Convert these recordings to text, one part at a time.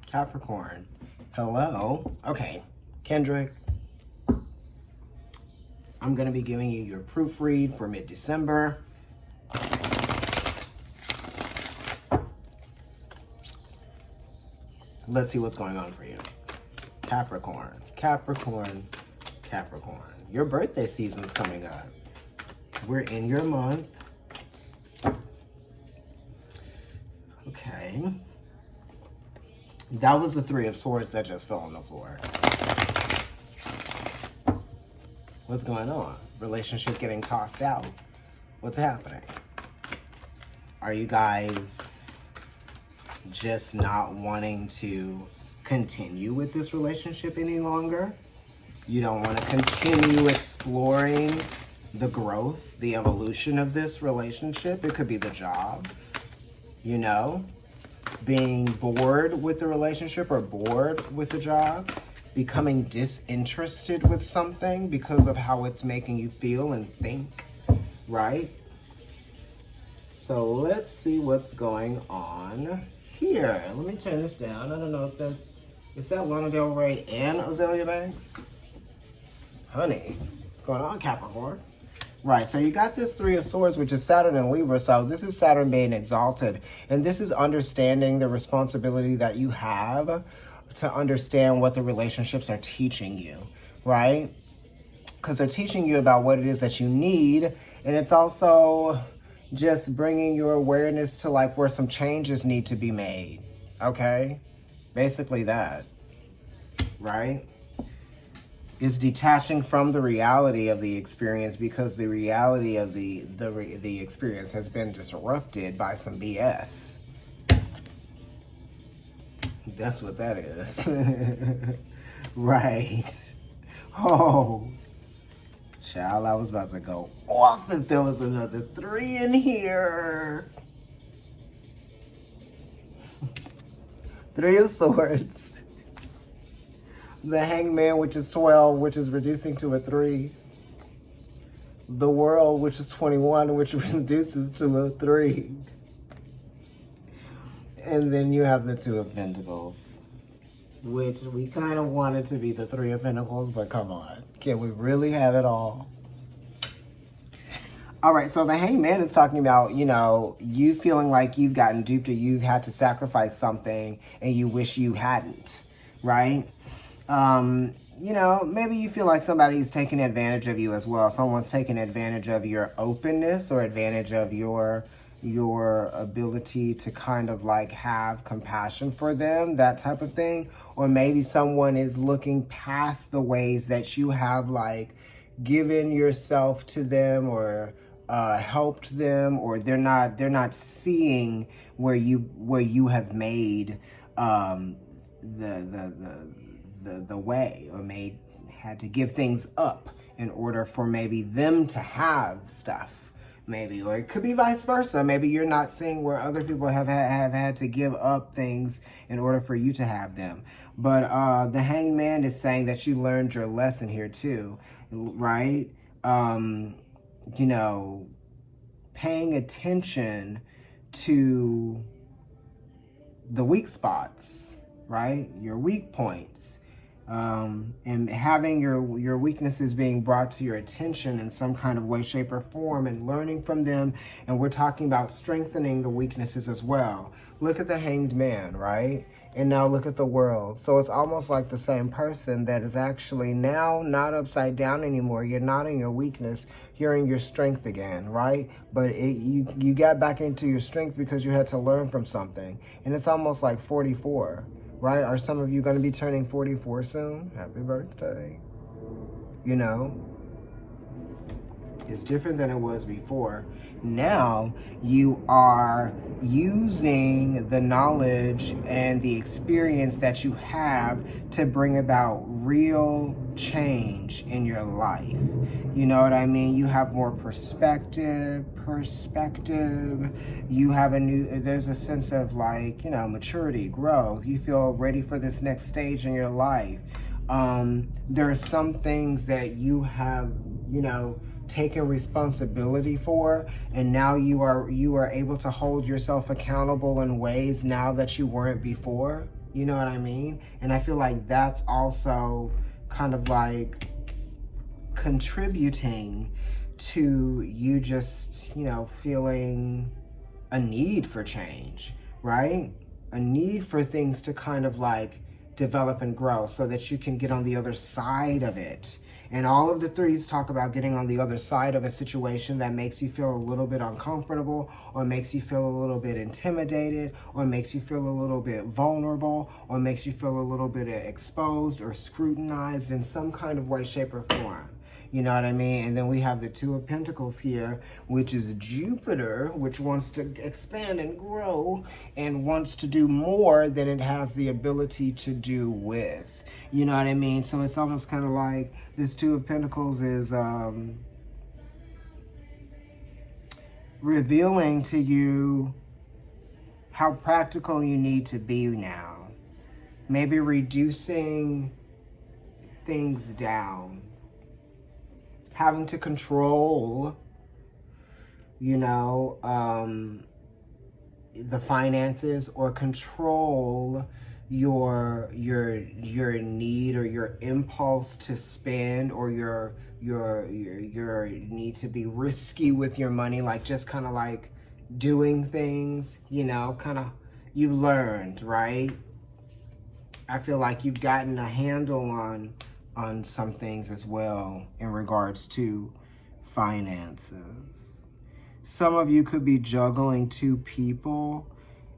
Capricorn. Hello. Okay, Kendrick. I'm going to be giving you your proofread for mid-December. Let's see what's going on for you. Capricorn, Capricorn, Capricorn. Your birthday season's coming up. We're in your month. Okay. That was the Three of Swords that just fell on the floor. What's going on? Relationship getting tossed out. What's happening? Are you guys just not wanting to continue with this relationship any longer? You don't want to continue exploring the growth, the evolution of this relationship. It could be the job, you know, being bored with the relationship or bored with the job, becoming disinterested with something because of how it's making you feel and think, right? So let's see what's going on here. Let me turn this down. I don't know if that's, is that Lana Del Rey and Azalea Banks? Honey, what's going on, Capricorn? Right, so you got this Three of Swords, which is Saturn and Libra. So this is Saturn being exalted. And this is understanding the responsibility that you have to understand what the relationships are teaching you, right? Because they're teaching you about what it is that you need. And it's also just bringing your awareness to like where some changes need to be made, okay? Basically that, right? Is detaching from the reality of the experience because the reality of the experience has been disrupted by some BS. That's what that is. Right. Oh, child, I was about to go off if there was another 3 in here. 3 of Swords. The Hangman, which is 12, which is reducing to a 3. The World, which is 21, which reduces to a 3. And then you have the 2 of Pentacles, which we kind of wanted to be the 3 of Pentacles, but come on. Can we really have it all? All right, so the Hangman is talking about, you know, you feeling like you've gotten duped or you've had to sacrifice something and you wish you hadn't, right? You know, maybe you feel like somebody's taking advantage of you as well. Someone's taking advantage of your openness or advantage of your ability to kind of like have compassion for them, that type of thing. Or maybe someone is looking past the ways that you have like given yourself to them or helped them, or they're not seeing where you have made the way, or had to give things up in order for maybe them to have stuff, maybe. Or it could be vice versa. Maybe you're not seeing where other people have had to give up things in order for you to have them. But the Hangman is saying that you learned your lesson here too, right? You know, paying attention to the weak spots, right? Your weak points. And having your weaknesses being brought to your attention in some kind of way, shape, or form, and learning from them. And we're talking about strengthening the weaknesses as well. Look at the Hanged Man, right? And now look at the World. So it's almost like the same person that is actually now not upside down anymore. You're not in your weakness. You're in your strength again, right? But you got back into your strength because you had to learn from something. And it's almost like 44. Right? Are some of you going to be turning 44 soon? Happy birthday. You know? It's different than it was before. Now you are using the knowledge and the experience that you have to bring about real change in your life. You know what I mean? You have more perspective. You have there's a sense of like, you know, maturity, growth. You feel ready for this next stage in your life. There are some things that you have, you know, taken responsibility for, and now you are able to hold yourself accountable in ways now that you weren't before. You know what I mean? And I feel like that's also kind of like contributing to you just, you know, feeling a need for change, right? A need for things to kind of like develop and grow so that you can get on the other side of it. And all of the threes talk about getting on the other side of a situation that makes you feel a little bit uncomfortable, or makes you feel a little bit intimidated, or makes you feel a little bit vulnerable, or makes you feel a little bit exposed or scrutinized in some kind of way, shape, or form. You know what I mean? And then we have the Two of Pentacles here, which is Jupiter, which wants to expand and grow and wants to do more than it has the ability to do with. You know what I mean? So it's almost kind of like this Two of Pentacles is revealing to you how practical you need to be now. Maybe reducing things down. Having to control, you know, the finances, or control your need or your impulse to spend, or your need to be risky with your money, like just kind of like doing things, you know, kind of, you've learned, right? I feel like you've gotten a handle on some things as well in regards to finances. Some of you could be juggling two people,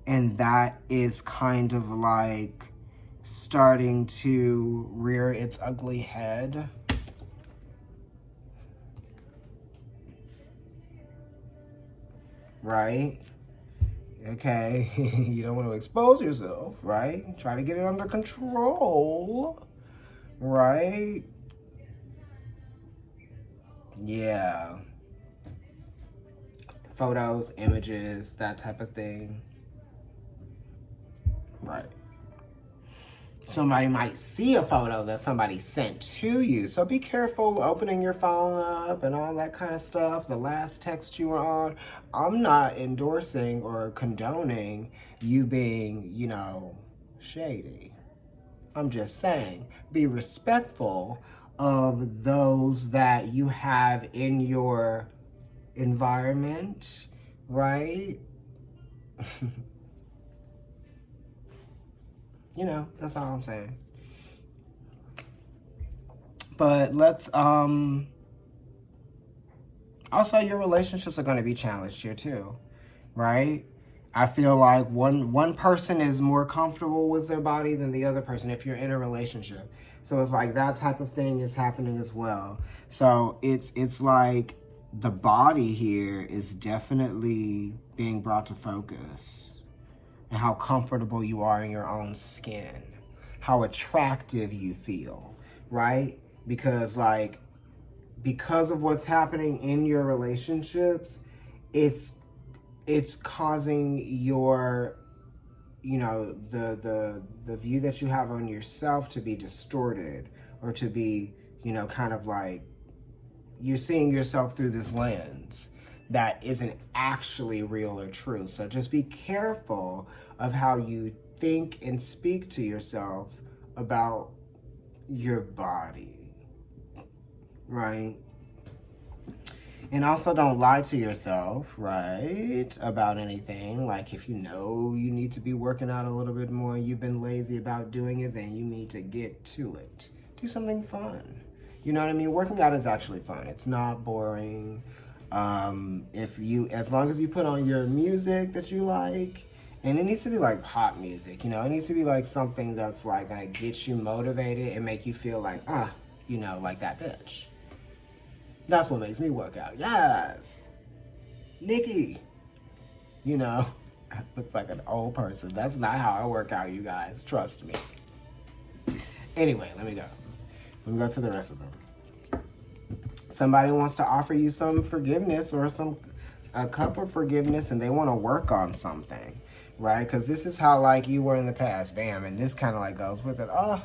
and that is kind of like starting to rear its ugly head. Right? Okay, you don't want to expose yourself, right? Try to get it under control. Right? Yeah. Photos, images, that type of thing. Right. Somebody might see a photo that somebody sent to you. So be careful opening your phone up and all that kind of stuff. The last text you were on. I'm not endorsing or condoning you being, you know, shady. I'm just saying, be respectful of those that you have in your environment, right? You know, that's all I'm saying. But let's, also your relationships are going to be challenged here too, right? I feel like one person is more comfortable with their body than the other person if you're in a relationship. So it's like that type of thing is happening as well. So it's like the body here is definitely being brought to focus, and how comfortable you are in your own skin, how attractive you feel, right? Because of what's happening in your relationships, it's causing your, you know, the view that you have on yourself to be distorted, or to be, you know, kind of like you're seeing yourself through this lens that isn't actually real or true. So just be careful of how you think and speak to yourself about your body, right? And also don't lie to yourself, right, about anything. Like if you know you need to be working out a little bit more and you've been lazy about doing it, then you need to get to it. Do something fun. You know what I mean? Working out is actually fun. It's not boring. As long as you put on your music that you like, and it needs to be like pop music, you know, it needs to be like something that's like gonna get you motivated and make you feel like, you know, like that bitch. That's what makes me work out. Yes. Nikki. You know, I look like an old person. That's not how I work out, you guys. Trust me. Anyway, let me go. Let me go to the rest of them. Somebody wants to offer you some forgiveness, or a cup of forgiveness, and they want to work on something, right? Because this is how like you were in the past. Bam. And this kind of like goes with it. Oh,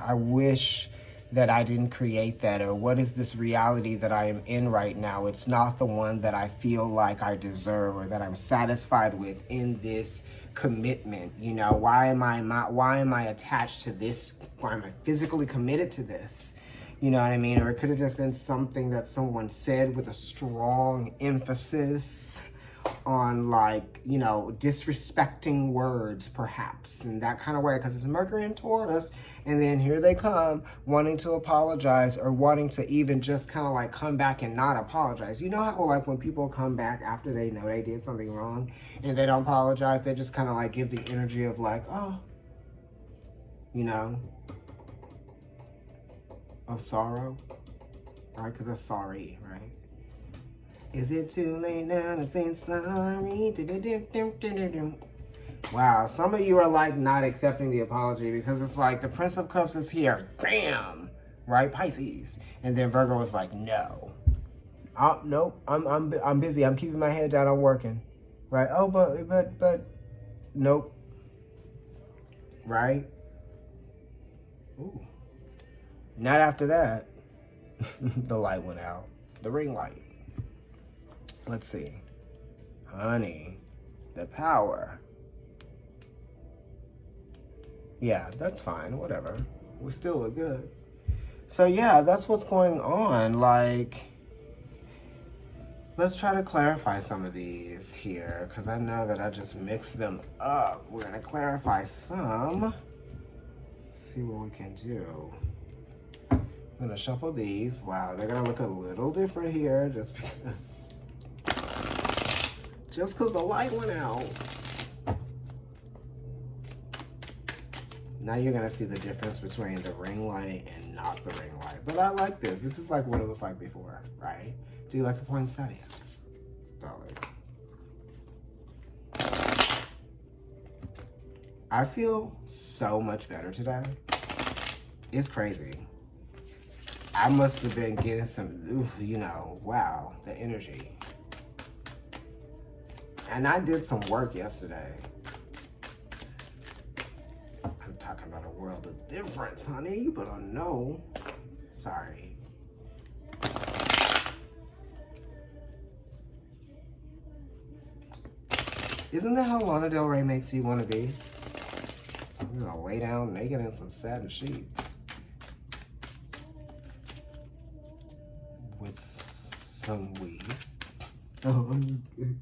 I wish that I didn't create that, or what is this reality that I am in right now? It's not the one that I feel like I deserve or that I'm satisfied with in this commitment, you know? Why am I attached to this? Why am I physically committed to this? You know what I mean? Or it could have just been something that someone said with a strong emphasis on, like, you know, disrespecting words perhaps in that kind of way, because it's Mercury and Taurus, and then here they come wanting to apologize, or wanting to even just kind of like come back and not apologize. You know how like when people come back after they know they did something wrong and they don't apologize, they just kind of like give the energy of like, oh, you know, of sorrow, right? Because that's sorry, right? Is it too late now to say sorry? Wow, some of you are like not accepting the apology, because it's like the Prince of Cups is here, bam, right? Pisces, and then Virgo is like, no, nope, I'm busy. I'm keeping my head down. I'm working, right? Oh, but, nope, right? Ooh, not after that. The light went out, the ring light. Let's see. Honey, the power. Yeah, that's fine. Whatever. We still look good. So yeah, that's what's going on. Like, let's try to clarify some of these here, because I know that I just mixed them up. We're going to clarify some. See what we can do. I'm going to shuffle these. Wow, they're going to look a little different here just because the light went out. Now you're gonna see the difference between the ring light and not the ring light. But I like this. This is like what it was like before, right? Do you like the poinsettias, darling? I feel so much better today. It's crazy. I must have been getting some, you know, wow, the energy. And I did some work yesterday. I'm talking about a world of difference, honey. You better know. Sorry. Isn't that how Lana Del Rey makes you want to be? I'm gonna lay down naked in some satin sheets with some weed. Oh, I'm just kidding.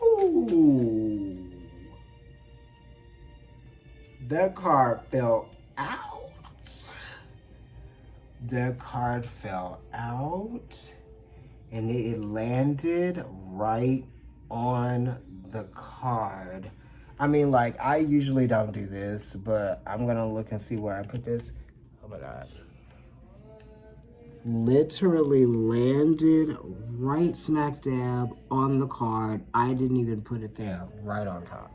Ooh. That card fell out. That card fell out. And it landed right on the card. I mean, like, I usually don't do this, but I'm gonna look and see where I put this. Oh my God. Literally landed right smack dab on the card. I didn't even put it there, right on top.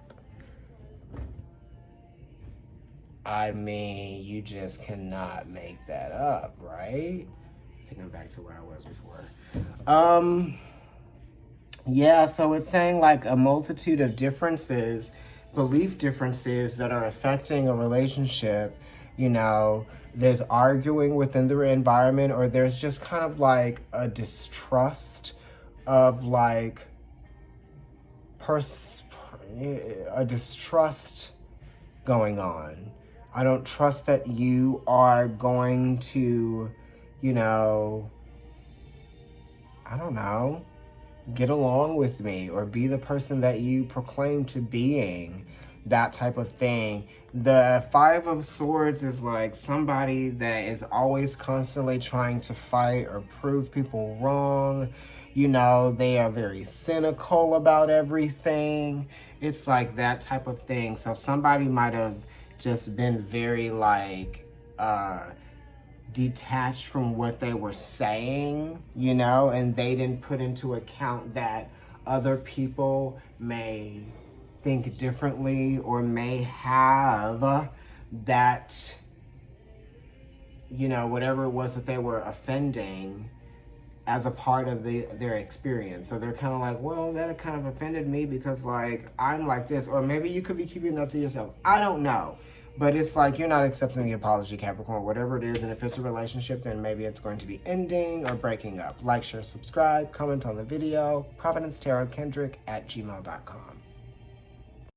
I mean, you just cannot make that up, right? I think I'm back to where I was before. Yeah, so it's saying like a multitude of differences, belief differences that are affecting a relationship. You know, there's arguing within the environment, or there's just kind of like a distrust of like a distrust going on. I don't trust that you are going to, you know, I don't know, get along with me or be the person that you proclaim to being, that type of thing. The Five of Swords is like somebody that is always constantly trying to fight or prove people wrong. You know, they are very cynical about everything. It's like that type of thing. So somebody might have just been very like detached from what they were saying, you know, and they didn't put into account that other people may think differently or may have that, you know, whatever it was that they were offending as a part of their experience. So they're kind of like, well, that kind of offended me because like I'm like this, or maybe you could be keeping that to yourself. I don't know. But it's like you're not accepting the apology, Capricorn, whatever it is. And if it's a relationship, then maybe it's going to be ending or breaking up. Like, share, subscribe, comment on the video. providencetarotkendrick@gmail.com.